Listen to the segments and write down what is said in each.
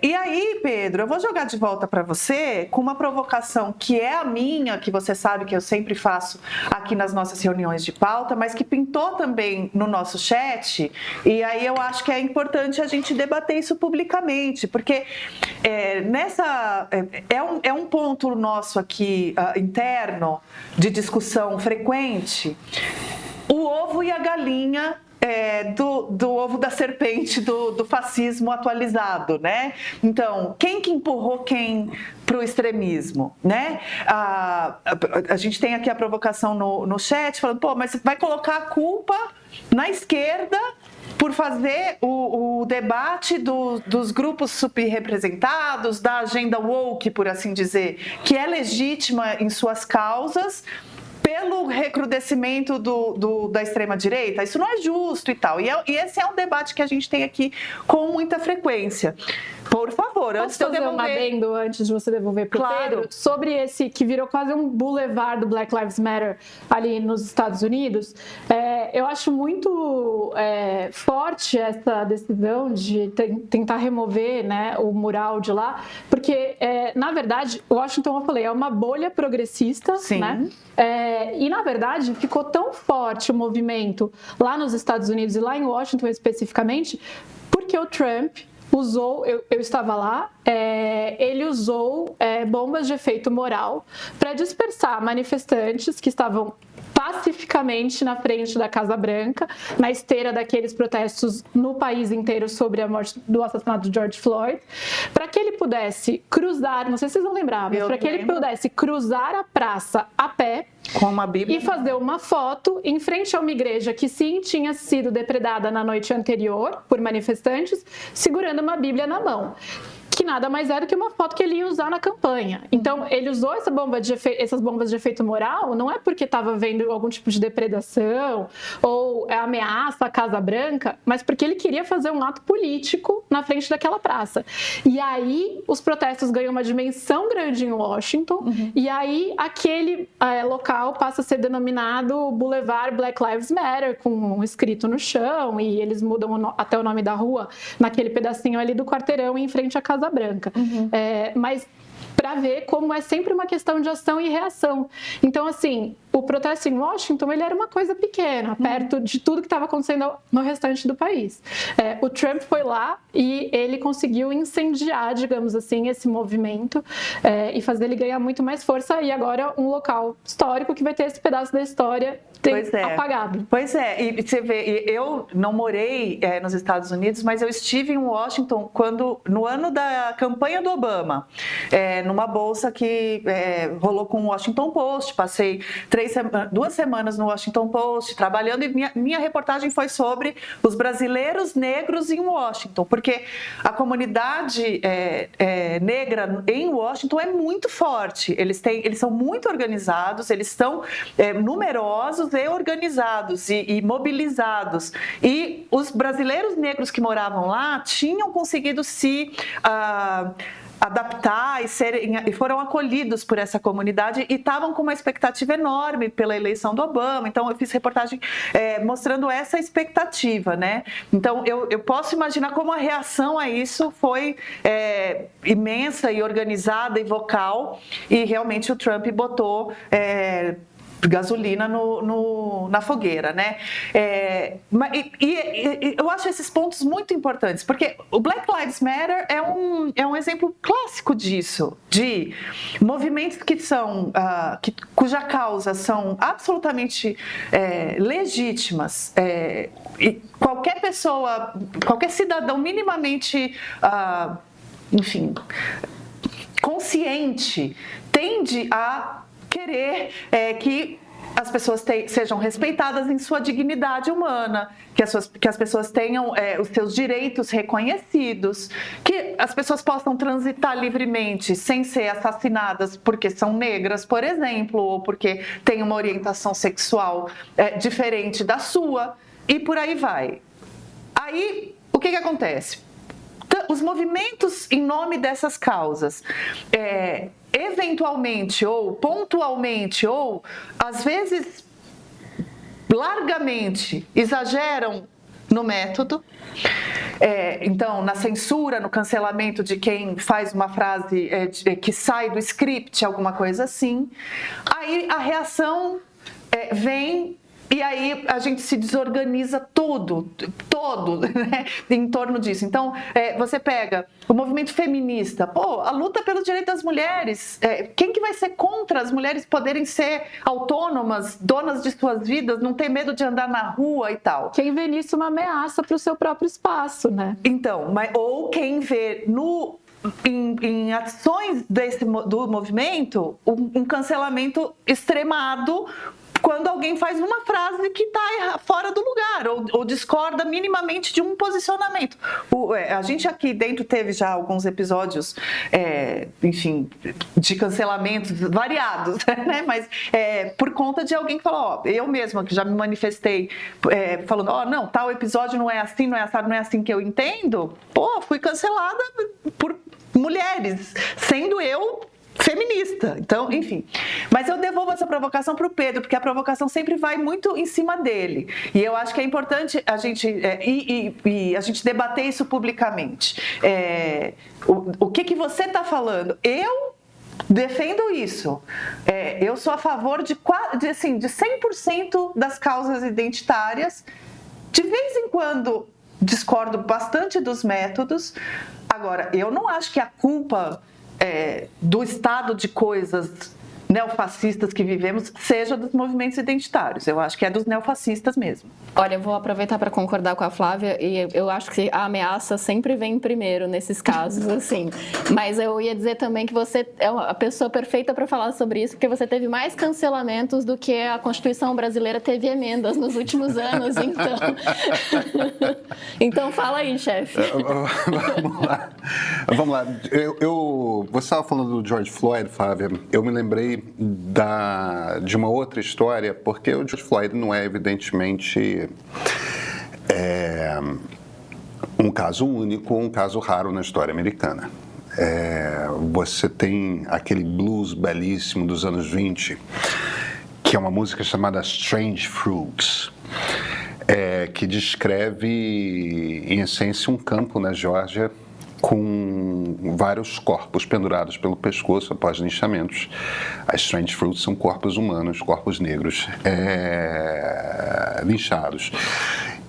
E aí, Pedro, eu vou jogar de volta para você com uma provocação que é a minha, que você sabe que eu sempre faço aqui nas nossas reuniões de pauta, mas que pintou também no nosso chat, e aí eu acho que é importante a gente debater isso publicamente, porque é um ponto nosso aqui interno de discussão frequente, o ovo e a galinha do ovo da serpente do fascismo atualizado, né? Então, quem que empurrou quem para o extremismo, né? A gente tem aqui a provocação no chat falando, pô, mas você vai colocar a culpa na esquerda por fazer o debate dos grupos subrepresentados, da agenda woke, por assim dizer, que é legítima em suas causas, pelo recrudescimento da extrema-direita. Isso não é justo e tal. E esse é um debate que a gente tem aqui com muita frequência. Por favor, antes de eu devolver... um adendo antes de você devolver para o Pedro, sobre esse que virou quase um boulevard do Black Lives Matter ali nos Estados Unidos. Eu acho muito forte essa decisão de tentar remover, né, o mural de lá, porque, na verdade, Washington, eu falei, é uma bolha progressista, sim, né? E, na verdade, ficou tão forte o movimento lá nos Estados Unidos e lá em Washington especificamente, porque o Trump usou, eu estava lá, ele usou bombas de efeito moral para dispersar manifestantes que estavam pacificamente na frente da Casa Branca, na esteira daqueles protestos no país inteiro sobre a morte do assassinato de George Floyd, para que ele pudesse cruzar, não sei se vocês vão lembrar, mas para que ele pudesse cruzar a praça a pé com uma Bíblia e fazer uma foto em frente a uma igreja que sim tinha sido depredada na noite anterior por manifestantes, segurando uma Bíblia na mão, que nada mais é do que uma foto que ele ia usar na campanha. Então, ele usou essas bombas de efeito moral, não é porque estava vendo algum tipo de depredação ou ameaça à Casa Branca, mas porque ele queria fazer um ato político na frente daquela praça. E aí, os protestos ganham uma dimensão grande em Washington, e aí aquele local passa a ser denominado Boulevard Black Lives Matter, com um escrito no chão, e eles mudam até o nome da rua naquele pedacinho ali do quarteirão em frente à Casa Branca. Mas para ver como é sempre uma questão de ação e reação. Então, assim, o protesto em Washington, ele era uma coisa pequena, perto de tudo que estava acontecendo no restante do país. O Trump foi lá e ele conseguiu incendiar, digamos assim, esse movimento e fazer ele ganhar muito mais força. E agora um local histórico que vai ter esse pedaço da história apagado. Pois é, e você vê, eu não morei nos Estados Unidos, mas eu estive em Washington no ano da campanha do Obama, numa bolsa que rolou com o Washington Post. Passei 2 semanas no Washington Post trabalhando, e minha reportagem foi sobre os brasileiros negros em Washington, porque a comunidade negra em Washington é muito forte. Eles são muito organizados, eles são numerosos e organizados e mobilizados. E os brasileiros negros que moravam lá tinham conseguido se adaptar e foram acolhidos por essa comunidade e estavam com uma expectativa enorme pela eleição do Obama. Então, eu fiz reportagem mostrando essa expectativa, né? Então, eu posso imaginar como a reação a isso foi imensa e organizada e vocal, e realmente o Trump botou gasolina na fogueira, né? Eu acho esses pontos muito importantes, porque o Black Lives Matter é um exemplo clássico disso, de movimentos cuja causa são absolutamente legítimas. E qualquer pessoa, qualquer cidadão minimamente, enfim, consciente, tende a querer que as pessoas sejam respeitadas em sua dignidade humana, que as pessoas tenham os seus direitos reconhecidos, que as pessoas possam transitar livremente sem ser assassinadas porque são negras, por exemplo, ou porque têm uma orientação sexual diferente da sua, e por aí vai. Aí, o que acontece? Os movimentos em nome dessas causas, eventualmente ou pontualmente ou às vezes largamente exageram no método. Então, na censura, no cancelamento de quem faz uma frase que sai do script, alguma coisa assim. Aí a reação vem. E aí a gente se desorganiza todo, né, em torno disso. Então, você pega o movimento feminista, a luta pelo direito das mulheres, quem que vai ser contra as mulheres poderem ser autônomas, donas de suas vidas, não ter medo de andar na rua e tal? Quem vê nisso uma ameaça para o seu próprio espaço, né? Então, ou quem vê em ações do movimento um cancelamento extremado, quando alguém faz uma frase que está fora do lugar ou discorda minimamente de um posicionamento. A gente aqui dentro teve já alguns episódios, enfim, de cancelamentos variados, né? Mas por conta de alguém que falou, eu mesma que já me manifestei falando, não, tal episódio não é assim, não é assim que eu entendo, fui cancelada por mulheres, sendo eu feminista. Então, enfim. Mas eu devolvo essa provocação para o Pedro, porque a provocação sempre vai muito em cima dele. E eu acho que é importante a gente, a gente debater isso publicamente. O que você está falando? Eu defendo isso. Eu sou a favor de 100% das causas identitárias. De vez em quando discordo bastante dos métodos. Agora, eu não acho que a culpa do estado de coisas neofascistas que vivemos seja dos movimentos identitários. Eu acho que é dos neofascistas mesmo. Olha, eu vou aproveitar para concordar com a Flávia e eu acho que a ameaça sempre vem primeiro nesses casos, assim. Mas eu ia dizer também que você é a pessoa perfeita para falar sobre isso, porque você teve mais cancelamentos do que a Constituição brasileira teve emendas nos últimos anos, então. Então fala aí, chefe. Vamos lá. Você estava falando do George Floyd, Flávia. Eu me lembrei de uma outra história, porque o George Floyd não é evidentemente um caso único, um caso raro na história americana. Você tem aquele blues belíssimo dos anos 20, que é uma música chamada Strange Fruits, que descreve, em essência, um campo na Geórgia com vários corpos pendurados pelo pescoço após linchamentos. As strange fruits são corpos humanos, corpos negros linchados.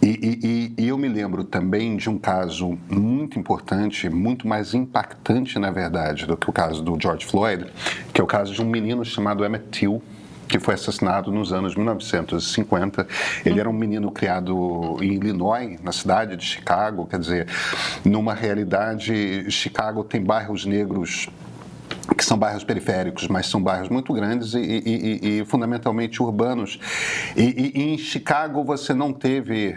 E eu me lembro também de um caso muito importante, muito mais impactante, na verdade, do que o caso do George Floyd, que é o caso de um menino chamado Emmett Till, que foi assassinado nos anos 1950. Ele era um menino criado em Illinois, na cidade de Chicago. Quer dizer, numa realidade, Chicago tem bairros negros que são bairros periféricos, mas são bairros muito grandes e fundamentalmente urbanos. E em Chicago você não teve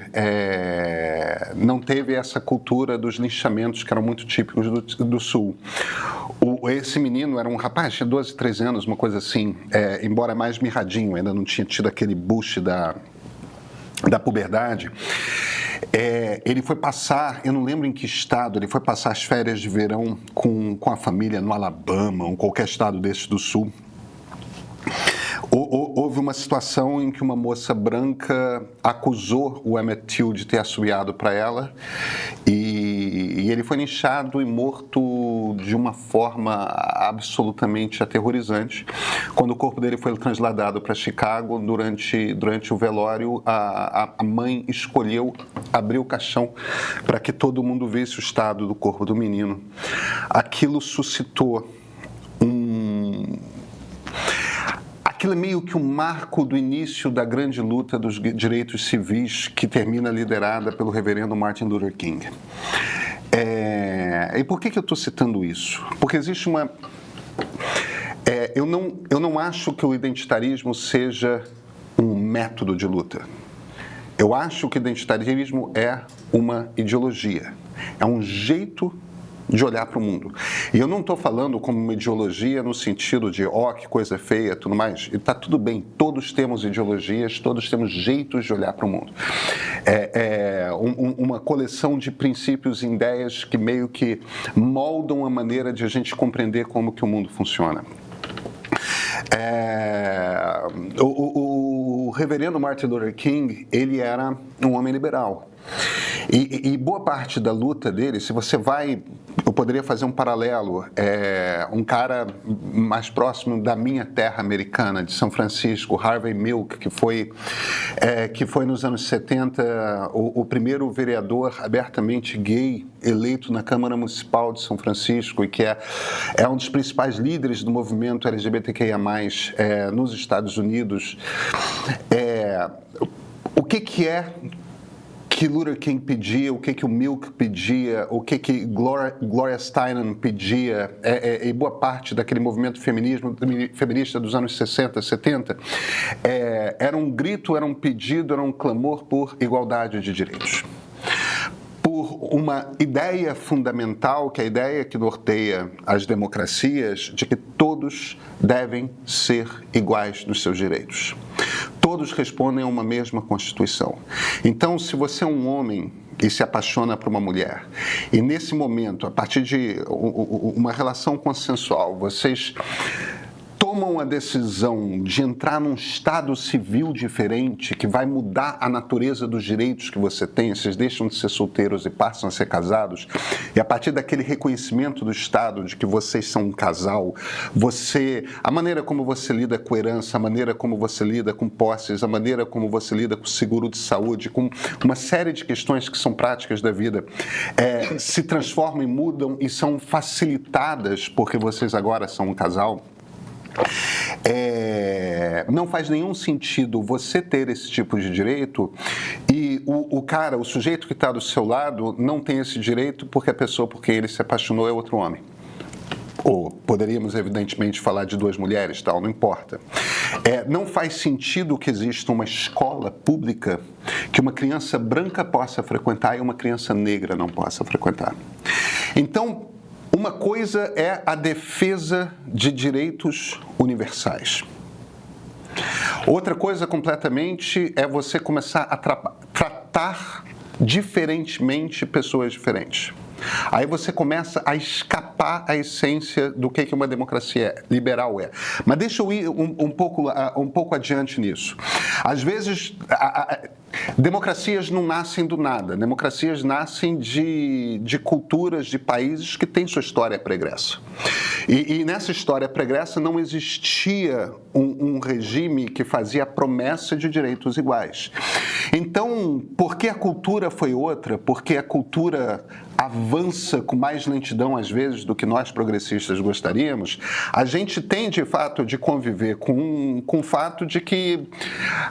essa cultura dos linchamentos que eram muito típicos do Sul. Esse menino era um rapaz, tinha 12, 13 anos, uma coisa assim, embora mais mirradinho, ainda não tinha tido aquele bush da puberdade. Ele foi passar, eu não lembro em que estado, ele foi passar as férias de verão com a família no Alabama, ou qualquer estado desses do Sul. Houve uma situação em que uma moça branca acusou o Emmett Till de ter assobiado para ela e ele foi linchado e morto de uma forma absolutamente aterrorizante. Quando o corpo dele foi trasladado para Chicago, durante o velório, a mãe escolheu abrir o caixão para que todo mundo visse o estado do corpo do menino. Aquilo suscitou Aquilo é meio que um marco do início da grande luta dos direitos civis que termina liderada pelo reverendo Martin Luther King. E por que eu estou citando isso? Porque existe uma... Eu não acho que o identitarismo seja um método de luta. Eu acho que o identitarismo é uma ideologia, é um jeito de olhar para o mundo. E eu não estou falando como uma ideologia no sentido de, que coisa feia, tudo mais. E está tudo bem, todos temos ideologias, todos temos jeitos de olhar para o mundo. Uma coleção de princípios e ideias que meio que moldam a maneira de a gente compreender como que o mundo funciona. O reverendo Martin Luther King, ele era um homem liberal. E boa parte da luta dele, se você vai, eu poderia fazer um paralelo, um cara mais próximo da minha terra americana, de São Francisco, Harvey Milk, que foi nos anos 70 o primeiro vereador abertamente gay eleito na Câmara Municipal de São Francisco e que é um dos principais líderes do movimento LGBTQIA+, nos Estados Unidos. O que é que Luther King pedia, o que o Milk pedia, o que Gloria Steinem pedia, e boa parte daquele movimento feminista dos anos 60, 70, era um grito, era um pedido, era um clamor por igualdade de direitos. Por uma ideia fundamental, que é a ideia que norteia as democracias, de que todos devem ser iguais nos seus direitos. Todos respondem a uma mesma Constituição. Então, se você é um homem e se apaixona por uma mulher, e nesse momento, a partir de uma relação consensual, vocês tomam a decisão de entrar num estado civil diferente que vai mudar a natureza dos direitos que você tem, vocês deixam de ser solteiros e passam a ser casados, e a partir daquele reconhecimento do Estado de que vocês são um casal, a maneira como você lida com herança, a maneira como você lida com posses, a maneira como você lida com seguro de saúde, com uma série de questões que são práticas da vida, se transformam e mudam e são facilitadas porque vocês agora são um casal. Não faz nenhum sentido você ter esse tipo de direito e o sujeito que está do seu lado não tem esse direito porque a pessoa por quem ele se apaixonou é outro homem. Ou poderíamos, evidentemente, falar de duas mulheres, tal, não importa. Não faz sentido que exista uma escola pública que uma criança branca possa frequentar e uma criança negra não possa frequentar. Então, uma coisa é a defesa de direitos universais. Outra coisa completamente é você começar a tratar diferentemente pessoas diferentes. Aí você começa a escapar à essência do que uma democracia liberal é. Mas deixa eu ir um pouco adiante nisso. Às vezes, democracias não nascem do nada. Democracias nascem de culturas, de países que têm sua história pregressa. E nessa história pregressa não existia um regime que fazia a promessa de direitos iguais. Então, porque a cultura foi outra, porque a cultura avança com mais lentidão, às vezes, do que nós progressistas gostaríamos, a gente tem, de fato, de conviver com o fato de que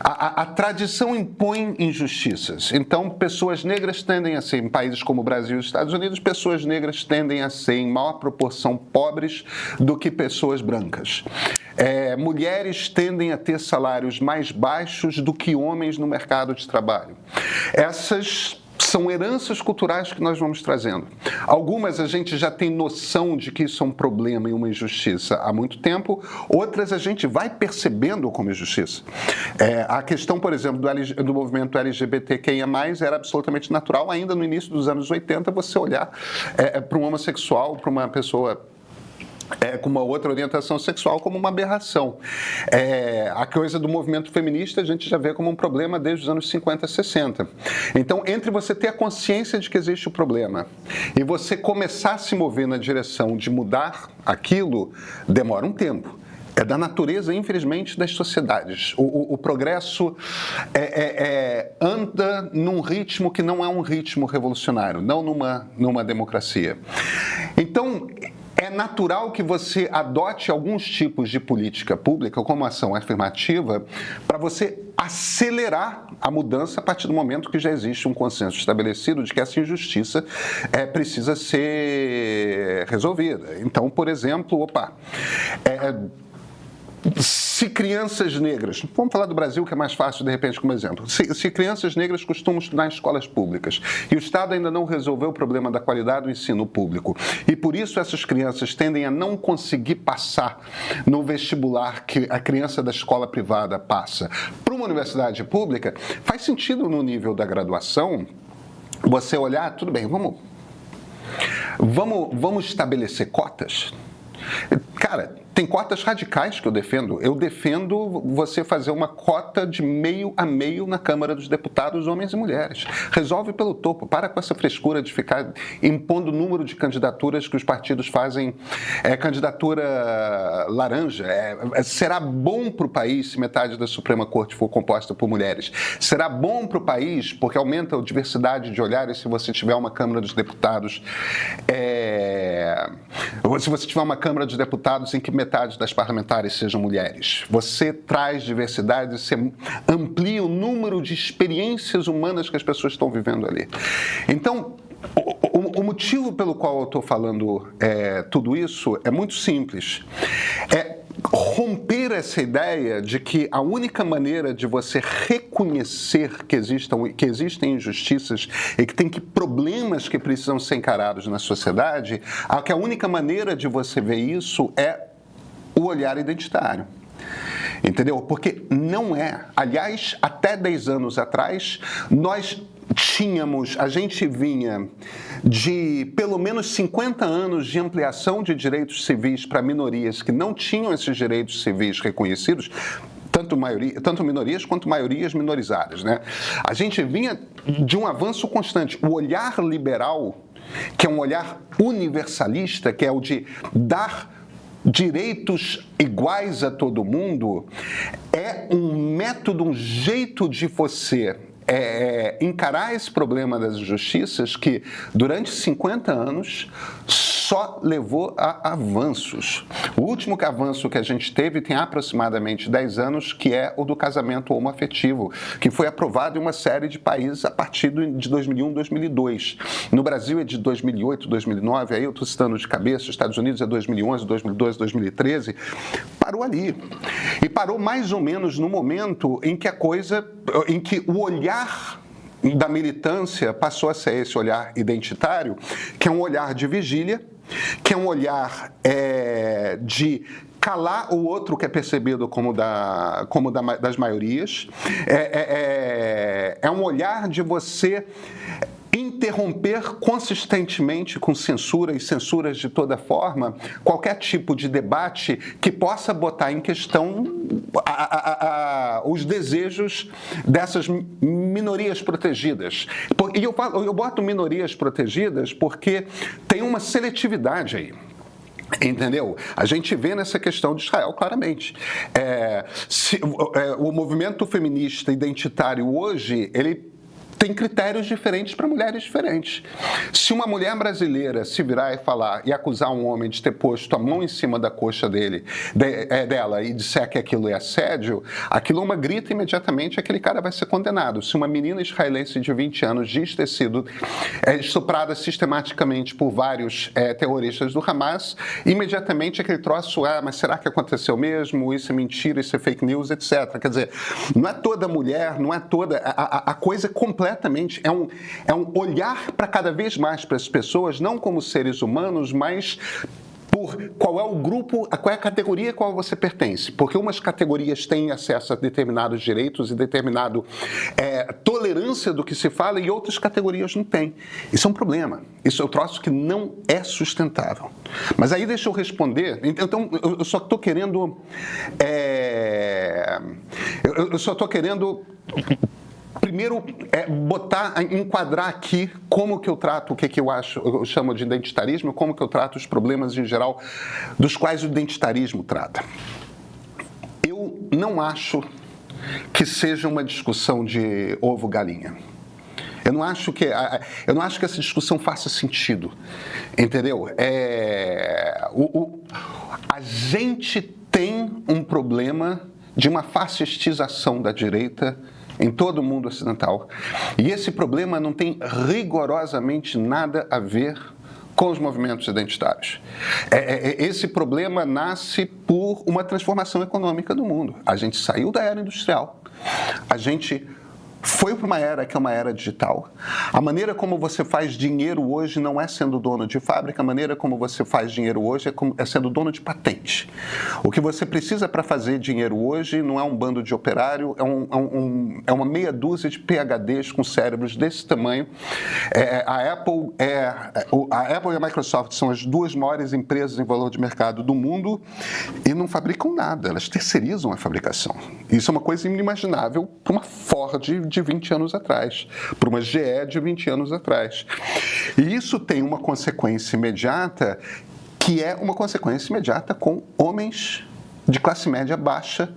a tradição impõe injustiças. Então, pessoas negras tendem a ser, em países como o Brasil e os Estados Unidos, pessoas negras tendem a ser, em maior proporção, pobres do que pessoas brancas. Mulheres tendem a ter salários mais baixos do que homens no mercado de trabalho. Essas são heranças culturais que nós vamos trazendo. Algumas a gente já tem noção de que isso é um problema e uma injustiça há muito tempo, outras a gente vai percebendo como injustiça. A questão, por exemplo, do movimento LGBTQIA+, era absolutamente natural, ainda no início dos anos 80, você olhar para um homossexual, para uma pessoa com uma outra orientação sexual como uma aberração. A coisa do movimento feminista a gente já vê como um problema desde os anos 50, 60. Então, entre você ter a consciência de que existe o problema e você começar a se mover na direção de mudar aquilo, demora um tempo. É da natureza, infelizmente, das sociedades. O progresso anda num ritmo que não é um ritmo revolucionário, não numa democracia. Então, é natural que você adote alguns tipos de política pública, como ação afirmativa, para você acelerar a mudança a partir do momento que já existe um consenso estabelecido de que essa injustiça precisa ser resolvida. Então, por exemplo, se crianças negras, vamos falar do Brasil que é mais fácil de repente como exemplo, se crianças negras costumam estudar em escolas públicas e o Estado ainda não resolveu o problema da qualidade do ensino público e por isso essas crianças tendem a não conseguir passar no vestibular que a criança da escola privada passa para uma universidade pública, faz sentido no nível da graduação você olhar, tudo bem, vamos estabelecer cotas? Cara, tem cotas radicais que eu defendo. Eu defendo você fazer uma cota de meio a meio na Câmara dos Deputados, homens e mulheres. Resolve pelo topo. Para com essa frescura de ficar impondo o número de candidaturas que os partidos fazem. Candidatura laranja. Será bom para o país se metade da Suprema Corte for composta por mulheres. Será bom para o país porque aumenta a diversidade de olhares se você tiver uma Câmara dos Deputados. Se você tiver uma Câmara dos Deputados em que metade das parlamentares sejam mulheres. Você traz diversidade, você amplia o número de experiências humanas que as pessoas estão vivendo ali. Então, o motivo pelo qual eu estou falando tudo isso é muito simples. Romper essa ideia de que a única maneira de você reconhecer que existem injustiças e que tem problemas que precisam ser encarados na sociedade, que a única maneira de você ver isso é o olhar identitário. Entendeu? Porque não é. Aliás, até 10 anos atrás, a gente vinha de pelo menos 50 anos de ampliação de direitos civis para minorias que não tinham esses direitos civis reconhecidos, tanto minorias quanto maiorias minorizadas, né? A gente vinha de um avanço constante. O olhar liberal, que é um olhar universalista, que é o de dar direitos iguais a todo mundo, é um método, um jeito de você encarar esse problema das injustiças que, durante 50 anos, só levou a avanços. O último avanço que a gente teve tem aproximadamente 10 anos, que é o do casamento homoafetivo, que foi aprovado em uma série de países a partir de 2001, 2002. No Brasil é de 2008, 2009, aí eu estou citando de cabeça, Estados Unidos é 2011, 2012, 2013, parou ali. E parou mais ou menos no momento em que o olhar da militância passou a ser esse olhar identitário, que é um olhar de vigília, que é um olhar de calar o outro que é percebido como das maiorias, é um olhar de você interromper consistentemente com censura e censuras de toda forma qualquer tipo de debate que possa botar em questão os desejos dessas minorias protegidas. E eu boto minorias protegidas porque tem uma seletividade aí. Entendeu? A gente vê nessa questão de Israel claramente. O movimento feminista identitário hoje, ele tem critérios diferentes para mulheres diferentes. Se uma mulher brasileira se virar e falar e acusar um homem de ter posto a mão em cima da coxa dela e disser que aquilo é assédio, aquilo uma grita imediatamente, aquele cara vai ser condenado. Se uma menina israelense de 20 anos diz ter sido estuprada sistematicamente por vários terroristas do Hamas, imediatamente aquele troço, mas será que aconteceu mesmo? Isso é mentira, isso é fake news, etc. Quer dizer, não é toda mulher, não é toda... A coisa completamente é um olhar para cada vez mais para as pessoas, não como seres humanos, mas por qual é o grupo, qual é a categoria a qual você pertence. Porque umas categorias têm acesso a determinados direitos e determinada tolerância do que se fala e outras categorias não têm. Isso é um problema. Isso é um troço que não é sustentável. Mas aí deixa eu responder. Então, eu só estou querendo... Eu só estou querendo... Primeiro, enquadrar aqui como que eu trato o que eu chamo de identitarismo, como que eu trato os problemas em geral dos quais o identitarismo trata. Eu não acho que seja uma discussão de ovo-galinha. Eu não acho que essa discussão faça sentido, entendeu? A gente tem um problema de uma fascistização da direita em todo o mundo ocidental. E esse problema não tem rigorosamente nada a ver com os movimentos identitários. Esse problema nasce por uma transformação econômica do mundo. A gente saiu da era industrial, a gente foi para uma era que é uma era digital. A maneira como você faz dinheiro hoje não é sendo dono de fábrica, a maneira como você faz dinheiro hoje é sendo dono de patente. O que você precisa para fazer dinheiro hoje não é um bando de operário, é uma meia dúzia de PhDs com cérebros desse tamanho. A Apple e a Microsoft são as duas maiores empresas em valor de mercado do mundo e não fabricam nada, elas terceirizam a fabricação. Isso é uma coisa inimaginável para uma Ford de 20 anos atrás, para uma GE de 20 anos atrás. E isso tem uma consequência imediata, que é uma consequência imediata com homens de classe média baixa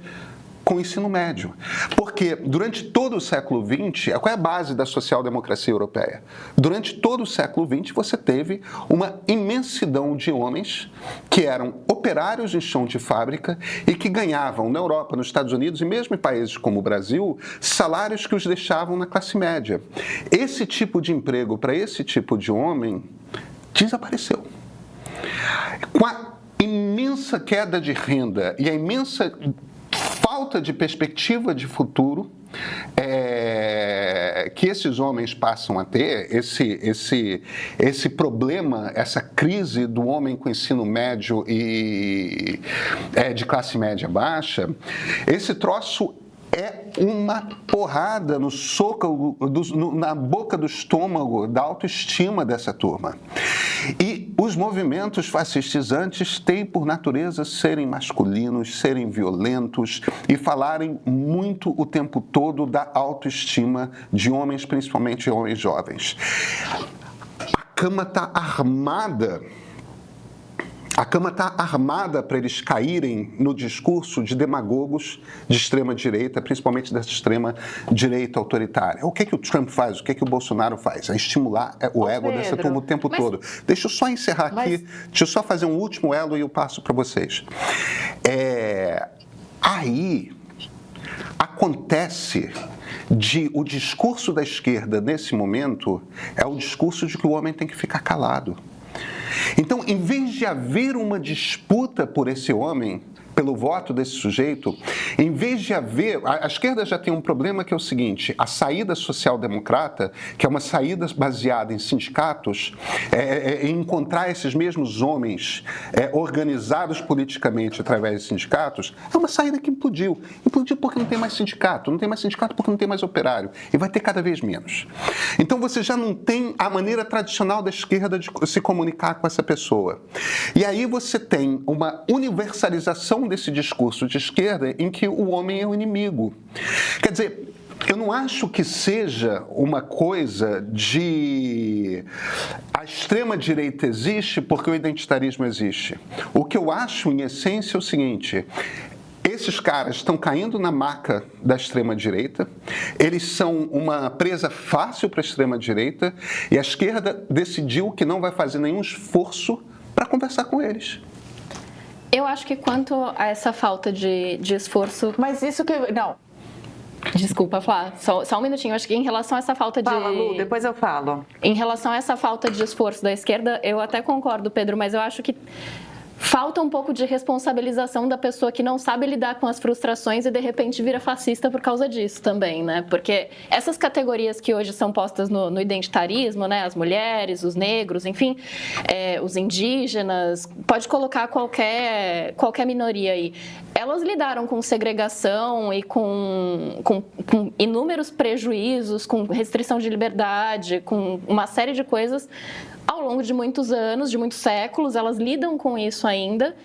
com ensino médio. Porque durante todo o século XX, qual é a base da social-democracia europeia? Durante todo o século XX, você teve uma imensidão de homens que eram operários em chão de fábrica e que ganhavam na Europa, nos Estados Unidos e mesmo em países como o Brasil, salários que os deixavam na classe média. Esse tipo de emprego para esse tipo de homem desapareceu. Com a imensa queda de renda e a imensa falta de perspectiva de futuro que esses homens passam a ter, esse problema, essa crise do homem com ensino médio e de classe média baixa, esse troço é uma porrada no soco, na boca do estômago da autoestima dessa turma. E os movimentos fascistizantes têm por natureza serem masculinos, serem violentos e falarem muito o tempo todo da autoestima de homens, principalmente homens jovens. A cama está armada. A cama está armada para eles caírem no discurso de demagogos de extrema-direita, principalmente dessa extrema-direita autoritária. O que é que o Trump faz? O que é que o Bolsonaro faz? É estimular o ego dessa turma o tempo todo. Deixa eu só encerrar aqui, deixa eu só fazer um último elo e eu passo para vocês. Aí acontece o discurso da esquerda nesse momento é o discurso de que o homem tem que ficar calado. Então, em vez de haver uma disputa por esse homem, pelo voto desse sujeito, em vez de haver... A esquerda já tem um problema que é o seguinte, a saída social-democrata, que é uma saída baseada em sindicatos, em encontrar esses mesmos homens organizados politicamente através de sindicatos, é uma saída que implodiu. Implodiu porque não tem mais sindicato, não tem mais sindicato porque não tem mais operário, e vai ter cada vez menos. Então você já não tem a maneira tradicional da esquerda de se comunicar com essa pessoa. E aí você tem uma universalização desse discurso de esquerda em que o homem é o inimigo. Quer dizer, eu não acho que seja uma coisa de... A extrema-direita existe porque o identitarismo existe. O que eu acho, em essência, é o seguinte... Esses caras estão caindo na maca da extrema-direita, eles são uma presa fácil para a extrema-direita e a esquerda decidiu que não vai fazer nenhum esforço para conversar com eles. Eu acho que quanto a essa falta de esforço... Mas isso que... Não. Desculpa, Flá, só um minutinho. Eu acho que em relação a essa falta de... Fala, Lu, depois eu falo. Em relação a essa falta de esforço da esquerda, eu até concordo, Pedro, mas eu acho que falta um pouco de responsabilização da pessoa que não sabe lidar com as frustrações e de repente vira fascista por causa disso também, né? Porque essas categorias que hoje são postas no identitarismo, né? As mulheres, os negros, enfim, os indígenas, pode colocar qualquer minoria aí. Elas lidaram com segregação e com inúmeros prejuízos, com restrição de liberdade, com uma série de coisas ao longo de muitos anos, de muitos séculos, elas lidam com isso ainda.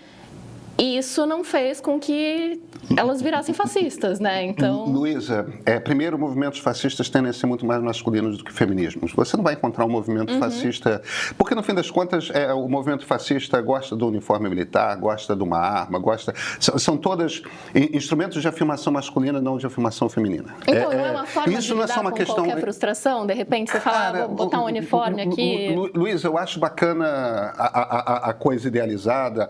E isso não fez com que elas virassem fascistas, né? Então... Luísa, primeiro, movimentos fascistas tendem a ser muito mais masculinos do que feminismos. Você não vai encontrar um movimento fascista... Porque, no fim das contas, o movimento fascista gosta do uniforme militar, gosta de uma arma, gosta... São todas instrumentos de afirmação masculina, não de afirmação feminina. Então, não é uma forma isso de não é lidar só uma com questão... qualquer frustração? De repente, você fala, vou botar um uniforme aqui... Luísa, eu acho bacana a coisa idealizada,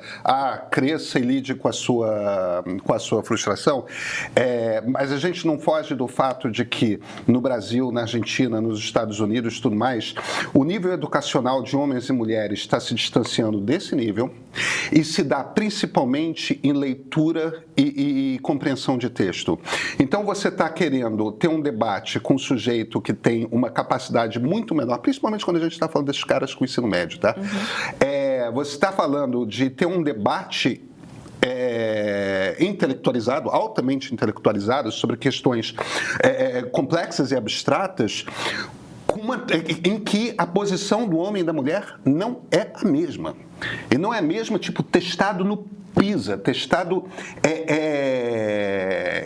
cresça lide com a sua frustração, mas a gente não foge do fato de que no Brasil, na Argentina, nos Estados Unidos e tudo mais, o nível educacional de homens e mulheres está se distanciando desse nível e se dá principalmente em leitura e compreensão de texto. Então você está querendo ter um debate com um sujeito que tem uma capacidade muito menor, principalmente quando a gente está falando desses caras com ensino médio, tá? Você está falando de ter um debate intelectualizado, altamente intelectualizado, sobre questões complexas e abstratas, em que a posição do homem e da mulher não é a mesma. E não é a mesma, tipo, testado no PISA, testado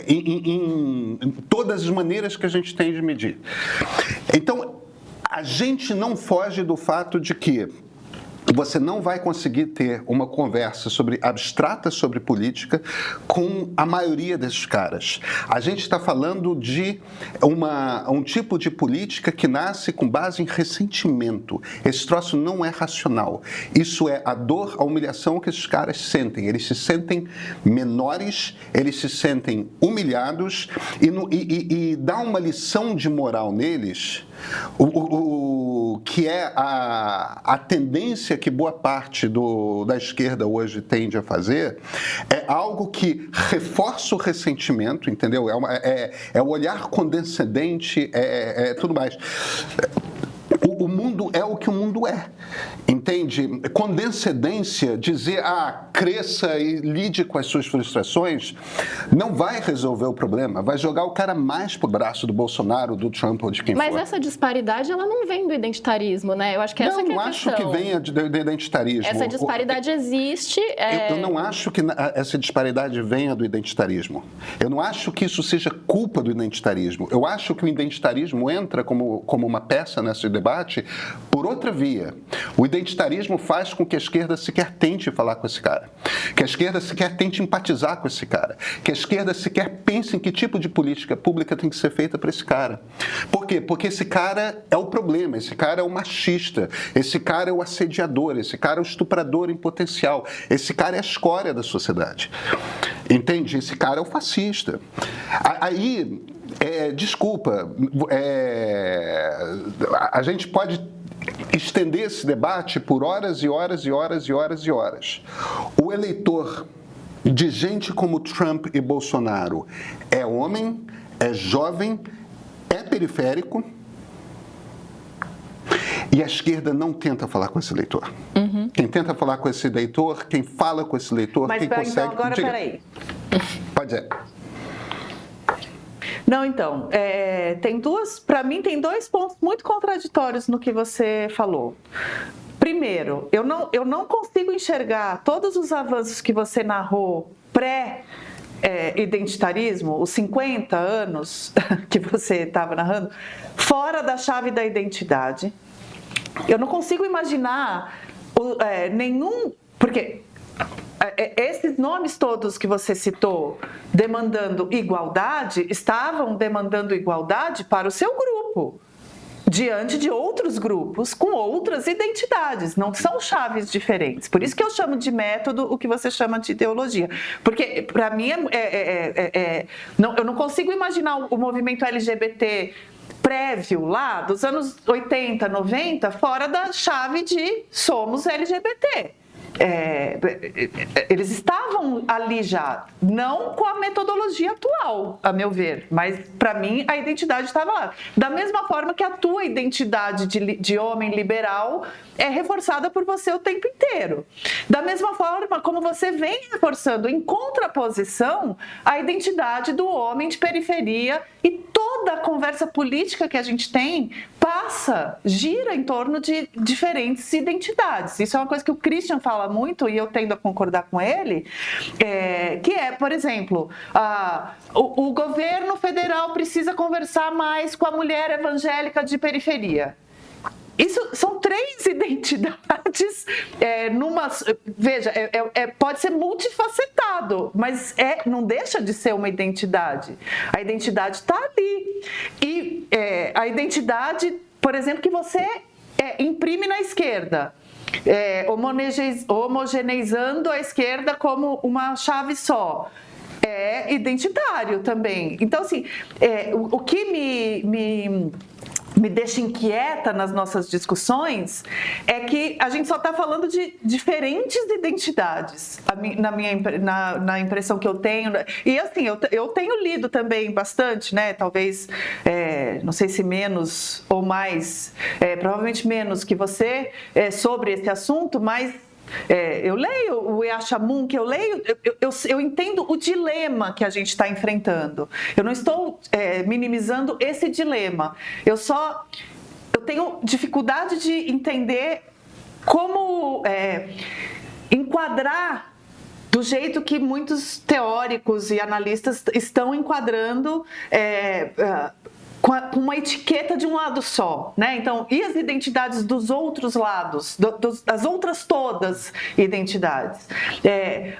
em todas as maneiras que a gente tem de medir. Então, a gente não foge do fato de que você não vai conseguir ter uma conversa abstrata sobre política com a maioria desses caras. A gente está falando de um tipo de política que nasce com base em ressentimento. Esse troço não é racional. Isso é a dor, a humilhação que esses caras sentem. Eles se sentem menores, eles se sentem humilhados e dá uma lição de moral neles, que é a tendência que boa parte da esquerda hoje tende a fazer, é algo que reforça o ressentimento, entendeu? É o olhar condescendente, tudo mais. O mundo é o que o mundo é, entende? Condescendência, dizer, cresça e lide com as suas frustrações, não vai resolver o problema, vai jogar o cara mais pro braço do Bolsonaro, do Trump ou de quem for. Mas essa disparidade, ela não vem do identitarismo, né? Eu acho que essa que é a questão. Não acho que venha do identitarismo. Essa disparidade existe. Eu não acho que essa disparidade venha do identitarismo. Eu não acho que isso seja culpa do identitarismo. Eu acho que o identitarismo entra como uma peça nesse debate por outra via. O identitarismo faz com que a esquerda sequer tente falar com esse cara, que a esquerda sequer tente empatizar com esse cara, que a esquerda sequer pense em que tipo de política pública tem que ser feita para esse cara. Por quê? Porque esse cara é o problema, esse cara é o machista, esse cara é o assediador, esse cara é o estuprador em potencial, esse cara é a escória da sociedade. Entende? Esse cara é o fascista. Aí, desculpa, a gente pode estender esse debate por horas e horas e horas e horas e horas. O eleitor de gente como Trump e Bolsonaro é homem, é jovem, é periférico, e a esquerda não tenta falar com esse eleitor. Uhum. Quem tenta falar com esse eleitor, quem fala com esse eleitor, quem consegue... Então, agora, peraí. Pode ser. Não, então, para mim tem dois pontos muito contraditórios no que você falou. Primeiro, eu não consigo enxergar todos os avanços que você narrou pré-identitarismo, os 50 anos que você estava narrando, fora da chave da identidade. Eu não consigo imaginar nenhum... Porque... esses nomes todos que você citou demandando igualdade, estavam demandando igualdade para o seu grupo, diante de outros grupos com outras identidades, não são chaves diferentes. Por isso que eu chamo de método o que você chama de ideologia. Porque, para mim, eu não consigo imaginar o movimento LGBT prévio lá dos anos 80, 90, fora da chave de somos LGBT. Eles estavam ali já, não com a metodologia atual, a meu ver, mas para mim a identidade estava lá. Da mesma forma que a tua identidade de homem liberal é reforçada por você o tempo inteiro. Da mesma forma como você vem reforçando em contraposição a identidade do homem de periferia, e toda a conversa política que a gente tem gira em torno de diferentes identidades. Isso é uma coisa que o Christian fala muito, e eu tendo a concordar com ele, que é, por exemplo, o governo federal precisa conversar mais com a mulher evangélica de periferia. Isso são três identidades, veja, pode ser multifacetado, mas não deixa de ser uma identidade. A identidade está ali. E a identidade, por exemplo, que você imprime na esquerda, homogeneizando a esquerda como uma chave só. É identitário também. Então, assim, o que me deixa inquieta nas nossas discussões é que a gente só está falando de diferentes identidades, na impressão que eu tenho. E assim, eu tenho lido também bastante, né? Talvez, não sei se menos ou mais, provavelmente menos que você, sobre esse assunto, mas eu leio o Yascha Mounk, eu entendo o dilema que a gente está enfrentando. Eu não estou minimizando esse dilema. Eu tenho dificuldade de entender como enquadrar do jeito que muitos teóricos e analistas estão enquadrando com uma etiqueta de um lado só, né? Então, e as identidades dos outros lados, das outras todas identidades?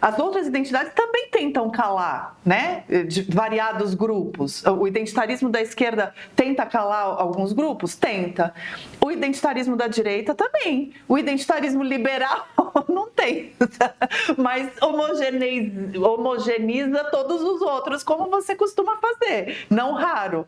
As outras identidades também tentam calar, né? De variados grupos. O identitarismo da esquerda tenta calar alguns grupos? Tenta. O identitarismo da direita também. O identitarismo liberal não tenta, mas homogeneiza todos os outros, como você costuma fazer, não raro.